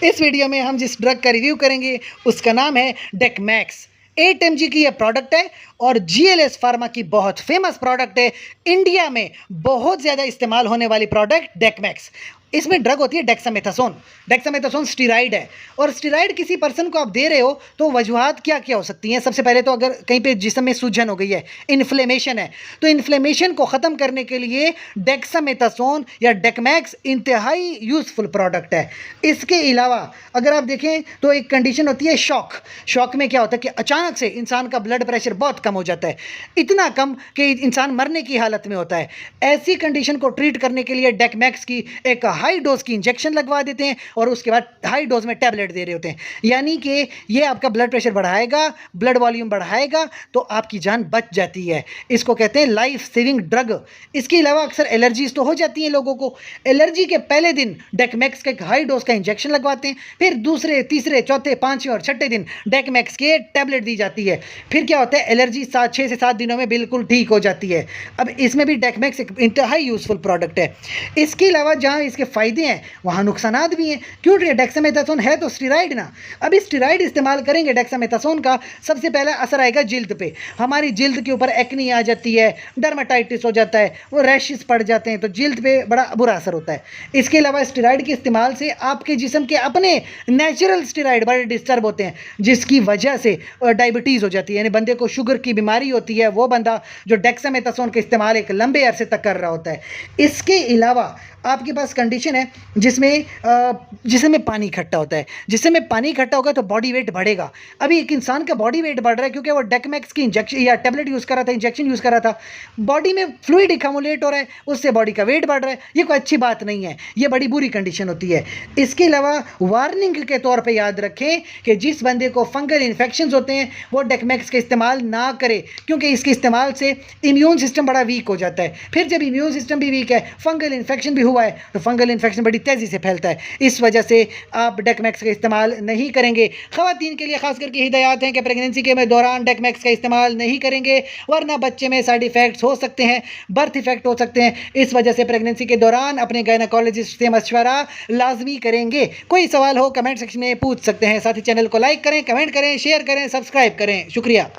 इस वीडियो में हम जिस ड्रग का रिव्यू करेंगे उसका नाम है डेकमैक्स। 8 mg की यह प्रोडक्ट है और जीएलएस फार्मा की बहुत फेमस प्रोडक्ट है। इंडिया में बहुत ज़्यादा इस्तेमाल होने वाली प्रोडक्ट डेकमैक्स। इसमें ड्रग होती है डेक्सामेथासोन। डेक्सामेथासोन स्टीराइड है और स्टीराइड किसी पर्सन को आप दे रहे हो तो वजूहात क्या क्या हो सकती हैं। सबसे पहले तो अगर कहीं पे जिस्म में सूजन हो गई है, इन्फ्लेमेशन है, तो इन्फ्लेमेशन को ख़त्म करने के लिए डेक्सामेथासोन या डेकमैक्स इंतहाई यूज़फुल प्रोडक्ट है। इसके अलावा अगर आप देखें तो एक कंडीशन होती है शॉक। शॉक में क्या होता है कि अचानक से इंसान का ब्लड प्रेशर बहुत कम हो जाता है, इतना कम कि इंसान मरने की हालत में होता है। ऐसी कंडीशन को ट्रीट करने के लिए डेकमैक्स की एक हाई डोज की इंजेक्शन लगवा देते हैं और उसके बाद हाई डोज में टैबलेट दे रहे होते हैं, यानी कि ये आपका ब्लड प्रेशर बढ़ाएगा, ब्लड वॉल्यूम बढ़ाएगा, तो आपकी जान बच जाती है। इसको कहते हैं लाइफ सेविंग ड्रग। इसके अलावा अक्सर एलर्जीज तो हो जाती हैं लोगों को। एलर्जी के पहले दिन डेकमैक्स का एक हाई डोज का इंजेक्शन लगवाते हैं, फिर दूसरे, तीसरे, चौथे, पांचवें और छठे दिन डेकमैक्स के टैबलेट दी जाती है। फिर क्या होता है, एलर्जी 6 से 7 दिनों में बिल्कुल ठीक हो जाती है। अब इसमें भी डेकमैक्स एक इंतहाई यूजफुल प्रोडक्ट है। इसके अलावा जहाँ इसके फायदे हैं वहाँ नुकसानात भी हैं। क्यों? डेक्सामेथासोन है तो स्टीराइड ना। अब इस स्टीराइड इस्तेमाल करेंगे डेक्सामेथासोन का, सबसे पहला असर आएगा जिल्द पे। हमारी जिल्द के ऊपर एक्नी आ जाती है, डर्माटाइटिस हो जाता है, वो रैशेस पड़ जाते हैं, तो जिल्द पे बड़ा बुरा असर होता है। इसके अलावा स्टीराइड के इस्तेमाल से आपके जिस्म के अपने नेचुरल स्टीराइड बड़े डिस्टर्ब होते हैं, जिसकी वजह से डायबिटीज़ हो जाती है, यानी बंदे को शुगर की बीमारी होती है। वो बंदा जो डेक्सामेथासोन का इस्तेमाल एक लंबे अरसे तक कर रहा होता है। इसके अलावा आपके पास कंडीशन है जिसमें जिसम में पानी इकट्ठा होता है। जिसम में पानी इकट्ठा होगा तो बॉडी वेट बढ़ेगा। अभी एक इंसान का बॉडी वेट बढ़ रहा है क्योंकि वो डेकमैक्स की इंजेक्शन या टैबलेट यूज़ कर रहा था, इंजेक्शन यूज़ कर रहा था, बॉडी में फ्लूइड एक्युमुलेट हो रहा है, उससे बॉडी का वेट बढ़ रहा है। ये कोई अच्छी बात नहीं है, ये बड़ी बुरी कंडीशन होती है। इसके अलावा वार्निंग के तौर पर याद रखें कि जिस बंदे को फंगल इन्फेक्शन होते हैं वो डेकमैक्स का इस्तेमाल ना करे, क्योंकि इसके इस्तेमाल से इम्यून सिस्टम बड़ा वीक हो जाता है। फिर जब इम्यून सिस्टम भी वीक है, फंगल इन्फेक्शन भी हुआ है, तो फंगल इन्फेक्शन बड़ी तेज़ी से फैलता है। इस वजह से आप डेकमैक्स का इस्तेमाल नहीं करेंगे। ख़वातीन के लिए खास करके हिदायत हैं कि प्रेगनेंसी के दौरान डेकमैक्स का इस्तेमाल नहीं करेंगे, वरना बच्चे में साइड इफ़ेक्ट्स हो सकते हैं, बर्थ इफेक्ट हो सकते हैं। इस वजह से प्रेगनेंसी के दौरान अपने गायनेकोलॉजिस्ट से मशवरा लाजमी करेंगे। कोई सवाल हो कमेंट सेक्शन में पूछ सकते हैं। साथ ही चैनल को लाइक करें, कमेंट करें, शेयर करें, सब्सक्राइब करें। शुक्रिया।